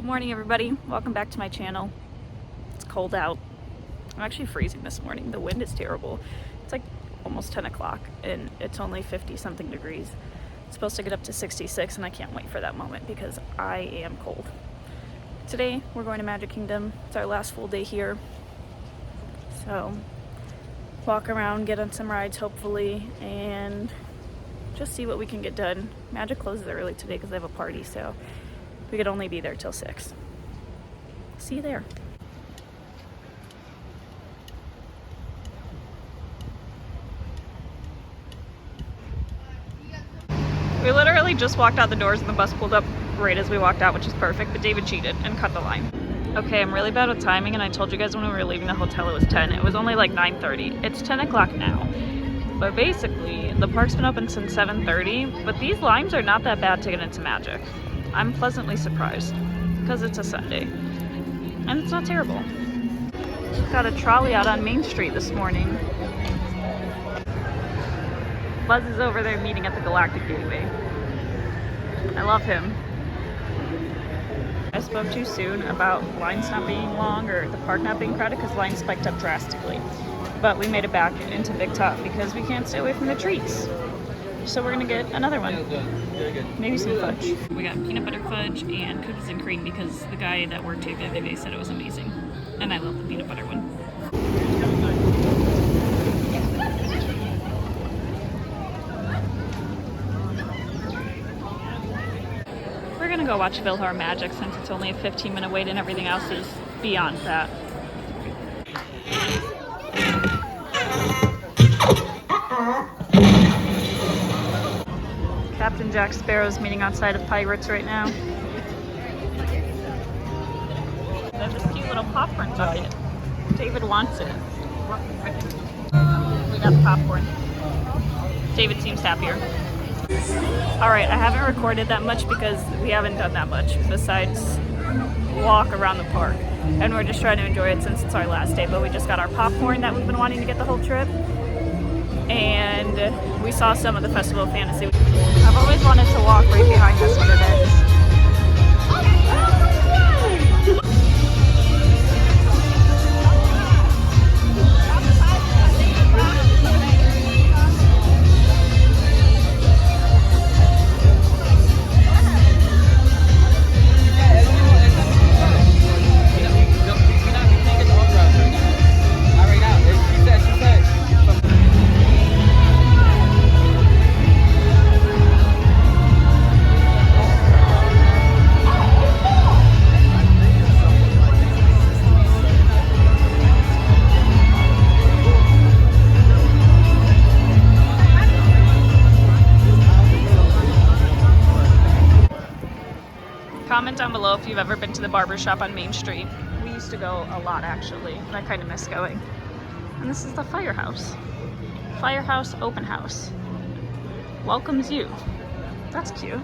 Morning everybody, welcome back to my channel. It's cold out. I'm actually freezing this morning. The wind is terrible. It's like almost 10 o'clock and it's only 50 something degrees. It's supposed to get up to 66 and I can't wait for that moment because I am cold. Today we're going to Magic Kingdom. It's our last full day here. So walk around, get on some rides hopefully, and just see what we can get done. Magic closes early today because they have a party, so we could only be there till 6. See you there. We literally just walked out the doors and the bus pulled up right as we walked out, which is perfect, but David cheated and cut the line. Okay, I'm really bad with timing, and I told you guys when we were leaving the hotel it was 10. It was only like 9:30. It's 10 o'clock now. But basically, the park's been open since 7:30, but these lines are not that bad to get into Magic. I'm pleasantly surprised because it's a Sunday and it's not terrible. Got a trolley out on Main Street this morning. Buzz is over there meeting at the Galactic Gateway. I love him. I spoke too soon about lines not being long or the park not being crowded because lines spiked up drastically. But we made it back into Big Top because we can't stay away from the treats. So we're gonna get another one. Maybe some fudge. We got peanut butter fudge and cookies and cream because the guy that worked here the other day said it was amazing. And I love the peanut butter one. We're gonna go watch PhilharMagic since it's only a 15-minute wait and everything else is beyond that. Captain Jack Sparrow's meeting outside of Pirates right now. They have this cute little popcorn bucket. David wants it. We got the popcorn. David seems happier. Alright, I haven't recorded that much because we haven't done that much besides walk around the park. And we're just trying to enjoy it since it's our last day. But we just got our popcorn that we've been wanting to get the whole trip. And we saw some of the Festival of Fantasy. I've always wanted to walk right behind this when it ends. Comment down below if you've ever been to the barber shop on Main Street. We used to go a lot actually, and I kind of miss going. And this is the Firehouse. Firehouse Open House. Welcomes you. That's cute.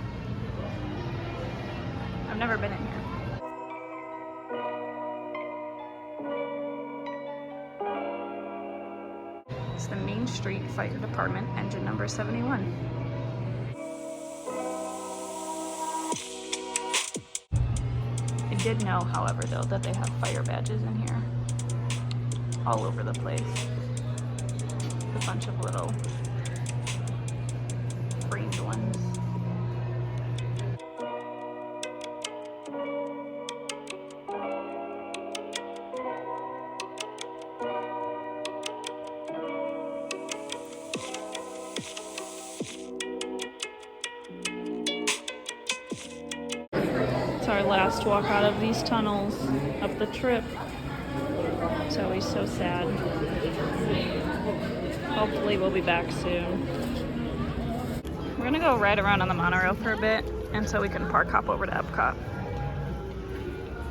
I've never been in here. It's the Main Street Fire Department, engine number 71. I did know, however, though, that they have fire badges in here all over the place. A bunch of little framed ones. It's our last walk out of these tunnels of the trip. It's always so sad. Hopefully we'll be back soon. We're gonna go ride around on the monorail for a bit and so we can park hop over to Epcot.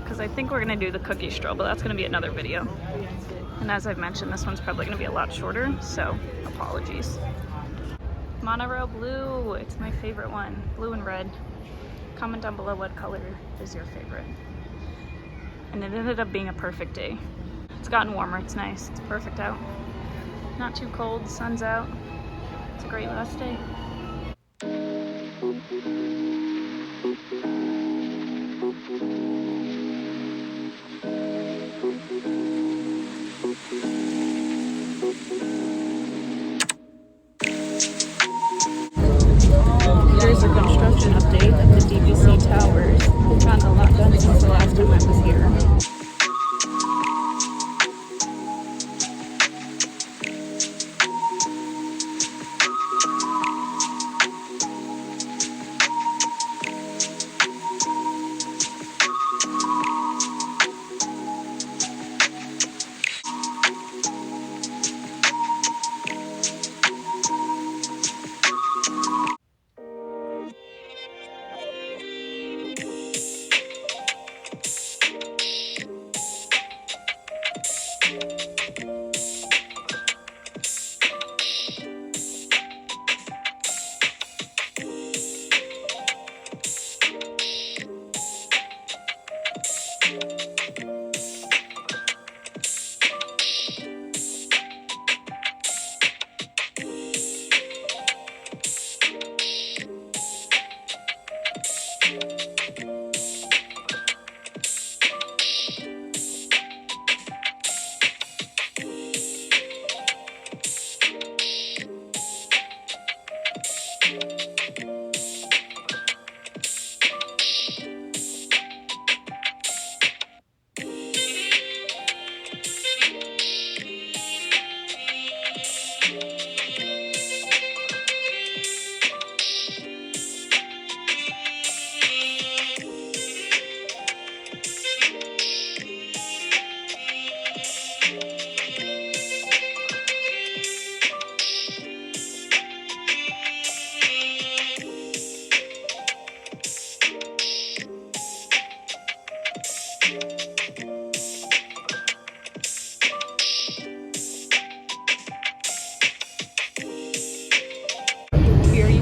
Because I think we're gonna do the cookie stroll, but that's gonna be another video. And as I've mentioned, this one's probably gonna be a lot shorter, so apologies. Monorail blue, it's my favorite one. Blue and red. Comment down below what color is your favorite. And it ended up being a perfect day. It's gotten warmer, it's nice, it's perfect out. Not too cold, sun's out. It's a great last day.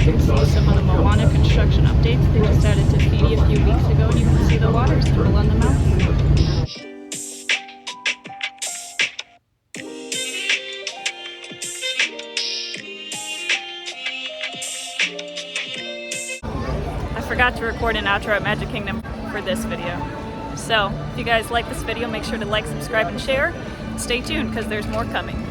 you can see some of the Moana construction updates. They just added Te Fiti a few weeks ago, and you can see the water symbol on the mountain. I forgot to record an outro at Magic Kingdom for this video. So, if you guys like this video, make sure to like, subscribe, and share. Stay tuned, because there's more coming.